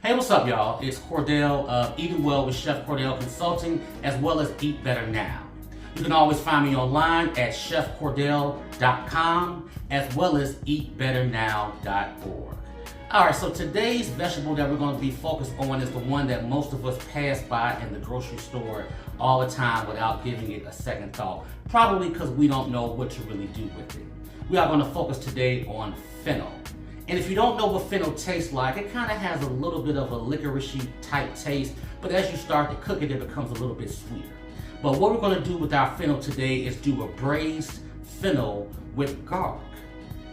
Hey, what's up, y'all? It's Cordell of Eating Well with Chef Cordell Consulting, as well as Eat Better Now. You can always find me online at chefcordell.com, as well as eatbetternow.org. All right, so today's vegetable that we're going to be focused on is the one that most of us pass by in the grocery store all the time without giving it a second thought, probably because we don't know what to really do with it. We are going to focus today on fennel. And if you don't know what fennel tastes like, it kind of has a little bit of a licoricey type taste, but as you start to cook it, it becomes a little bit sweeter. But what we're going to do with our fennel today is do a braised fennel with garlic.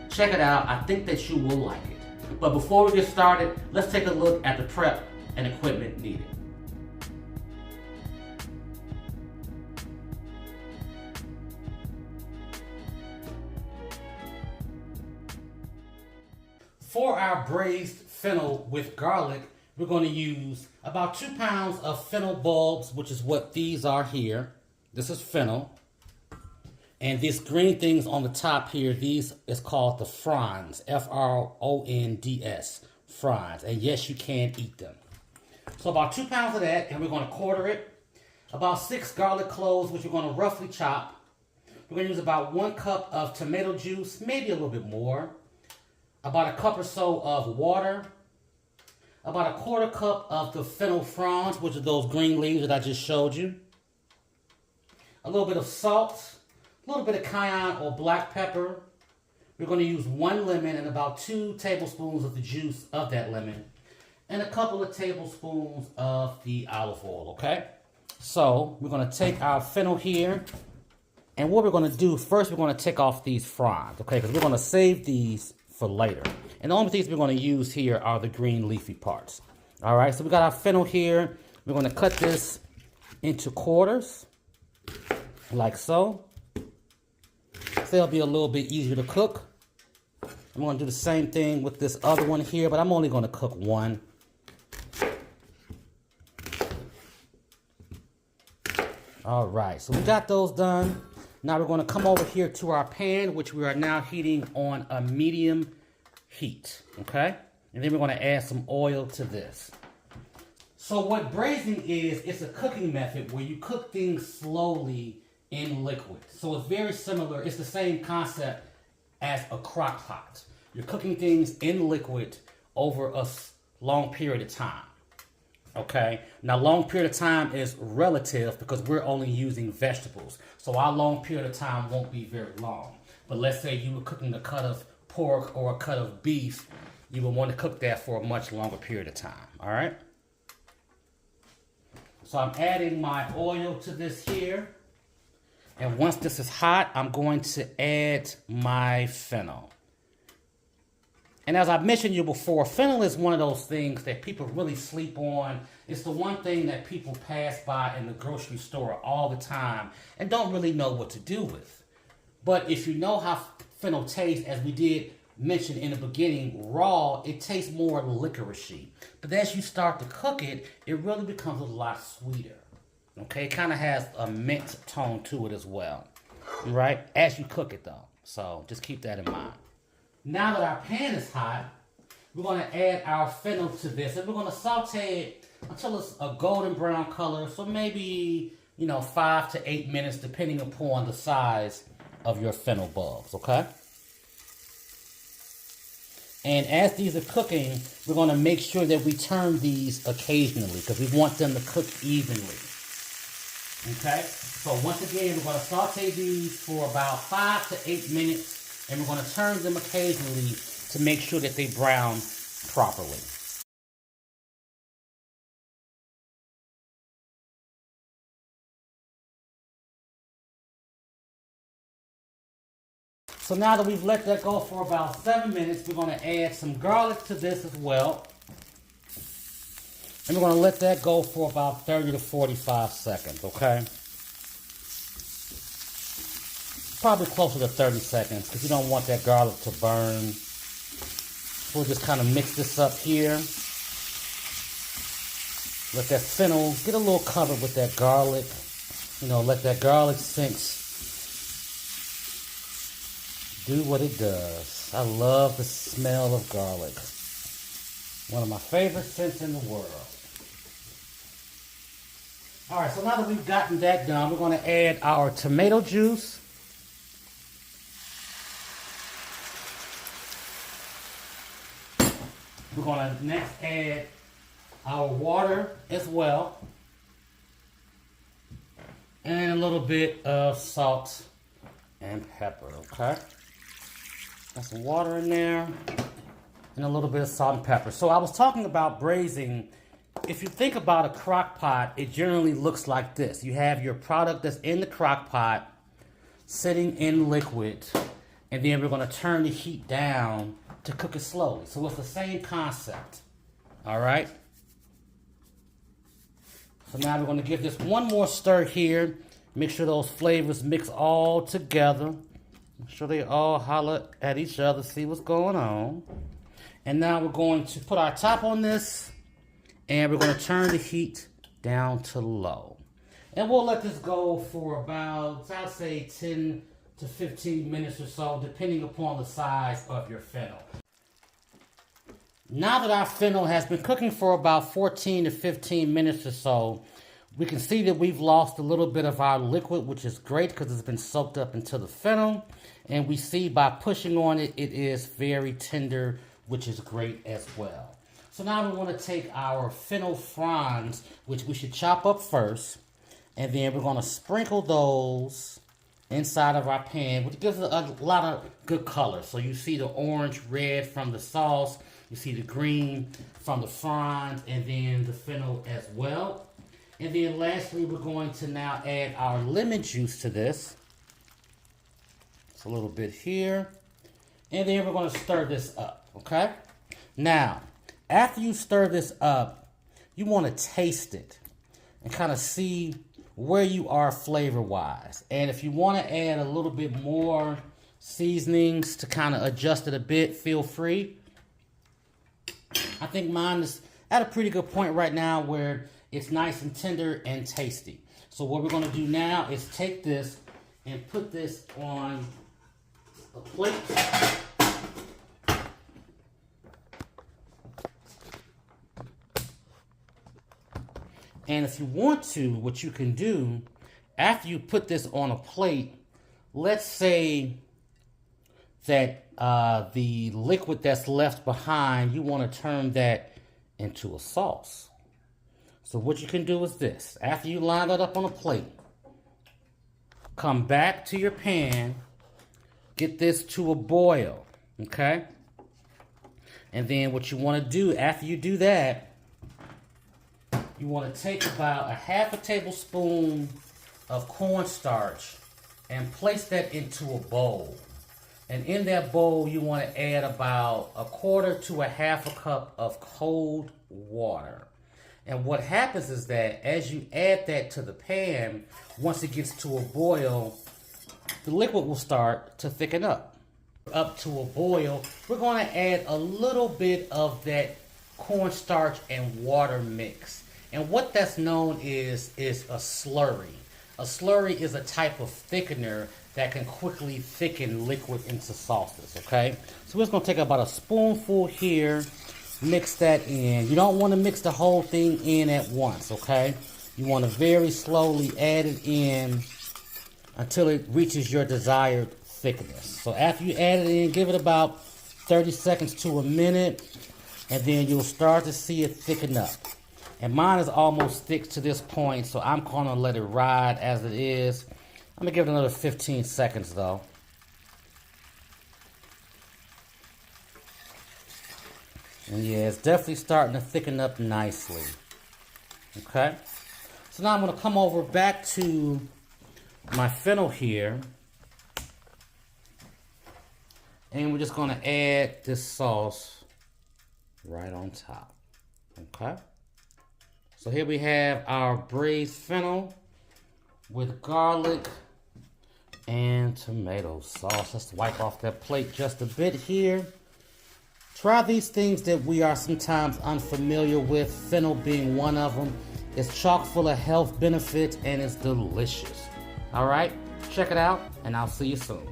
Check it out. I think that you will like it. But before we get started, let's take a look at the prep and equipment needed. For our braised fennel with garlic, we're going to use about 2 pounds of fennel bulbs, which is what these are here. This is fennel. And these green things on the top here, these is called the fronds, F-R-O-N-D-S, fronds. And yes, you can eat them. So about 2 pounds of that, and we're going to quarter it. About 6 garlic cloves, which we're going to roughly chop. We're going to use about 1 cup of tomato juice, maybe a little bit more. About a cup or so of water, about a 1/4 cup of the fennel fronds, which are those green leaves that I just showed you, a little bit of salt, a little bit of cayenne or black pepper. We're going to use 1 lemon and about 2 tablespoons of the juice of that lemon, and a couple of tablespoons of the olive oil, okay? So we're going to take our fennel here, and what we're going to do first, we're going to take off these fronds, okay? Because we're going to save these for later. And the only things we're going to use here are the green leafy parts. All right, so we got our fennel here. We're going to cut this into quarters, like so. So it'll be a little bit easier to cook. I'm going to do the same thing with this other one here, but I'm only going to cook one. All right, so we got those done. Now we're going to come over here to our pan, which we are now heating on a medium heat, okay? And then we're going to add some oil to this. So what braising is, it's a cooking method where you cook things slowly in liquid. So it's very similar. It's the same concept as a crock pot. You're cooking things in liquid over a long period of time. Okay, now long period of time is relative because we're only using vegetables. So our long period of time won't be very long. But let's say you were cooking a cut of pork or a cut of beef, you would want to cook that for a much longer period of time, all right? So I'm adding my oil to this here. And once this is hot, I'm going to add my fennel. And as I've mentioned you before, fennel is one of those things that people really sleep on. It's the one thing that people pass by in the grocery store all the time and don't really know what to do with. But if you know how fennel tastes, as we did mention in the beginning, raw, it tastes more licoricey. But as you start to cook it, it really becomes a lot sweeter. Okay, it kind of has a mint tone to it as well, right? As you cook it though, so just keep that in mind. Now that our pan is hot, we're going to add our fennel to this, and we're going to saute it until it's a golden brown color, so maybe, 5 to 8 minutes, depending upon the size of your fennel bulbs, okay? And as these are cooking, we're going to make sure that we turn these occasionally because we want them to cook evenly, okay? So once again, we're going to saute these for about 5 to 8 minutes. And we're going to turn them occasionally to make sure that they brown properly. So now that we've let that go for about 7 minutes, we're going to add some garlic to this as well. And we're going to let that go for about 30 to 45 seconds, okay? Probably closer to 30 seconds because you don't want that garlic to burn. So we'll just kind of mix this up here. Let that fennel get a little covered with that garlic. Let that garlic sink. Do what it does. I love the smell of garlic. One of my favorite scents in the world. All right, so now that we've gotten that done, we're going to add our tomato juice. We're going to next add our water as well. And a little bit of salt and pepper, okay? Got some water in there and a little bit of salt and pepper. So I was talking about braising. If you think about a crock pot, it generally looks like this. You have your product that's in the crock pot sitting in liquid, and then we're going to turn the heat down to cook it slowly. So it's the same concept, all right? So now we're going to give this one more stir here. Make sure those flavors mix all together. Make sure they all holler at each other, see what's going on. And now we're going to put our top on this, and we're going to turn the heat down to low. And we'll let this go for about, I'd say, 10 to 15 minutes or so, depending upon the size of your fennel. Now that our fennel has been cooking for about 14 to 15 minutes or so, we can see that we've lost a little bit of our liquid, which is great because it's been soaked up into the fennel. And we see by pushing on it, it is very tender, which is great as well. So now we want to take our fennel fronds, which we should chop up first, and then we're going to sprinkle those inside of our pan, which gives it a lot of good color. So you see the orange, red from the sauce, you see the green from the fronds, and then the fennel as well. And then lastly, we're going to now add our lemon juice to this. It's a little bit here. And then we're going to stir this up, okay? Now, after you stir this up, you want to taste it and kind of see where you are flavor-wise. And if you want to add a little bit more seasonings to kind of adjust it a bit, feel free. I think mine is at a pretty good point right now where it's nice and tender and tasty. So what we're going to do now is take this and put this on a plate. And if you want to, what you can do, after you put this on a plate, let's say that the liquid that's left behind, you want to turn that into a sauce. So what you can do is this. After you line that up on a plate, come back to your pan, get this to a boil, okay? And then what you want to do after you do that, you want to take about a half a tablespoon of cornstarch and place that into a bowl. And in that bowl, you want to add about a quarter to a half a cup of cold water. And what happens is that as you add that to the pan, once it gets to a boil, the liquid will start to thicken up. Up to a boil, we're going to add a little bit of that cornstarch and water mix. And what that's known is a slurry. A slurry is a type of thickener that can quickly thicken liquid into sauces, okay? So we're just going to take about a spoonful here, mix that in. You don't want to mix the whole thing in at once, okay? You want to very slowly add it in until it reaches your desired thickness. So after you add it in, give it about 30 seconds to a minute, and then you'll start to see it thicken up. And mine is almost thick to this point, so I'm going to let it ride as it is. I'm going to give it another 15 seconds, though. And yeah, it's definitely starting to thicken up nicely. Okay? So now I'm going to come over back to my fennel here. And we're just going to add this sauce right on top. Okay? So here we have our braised fennel with garlic and tomato sauce. Let's wipe off that plate just a bit here. Try these things that we are sometimes unfamiliar with, fennel being one of them. It's chock full of health benefits and it's delicious. All right, check it out and I'll see you soon.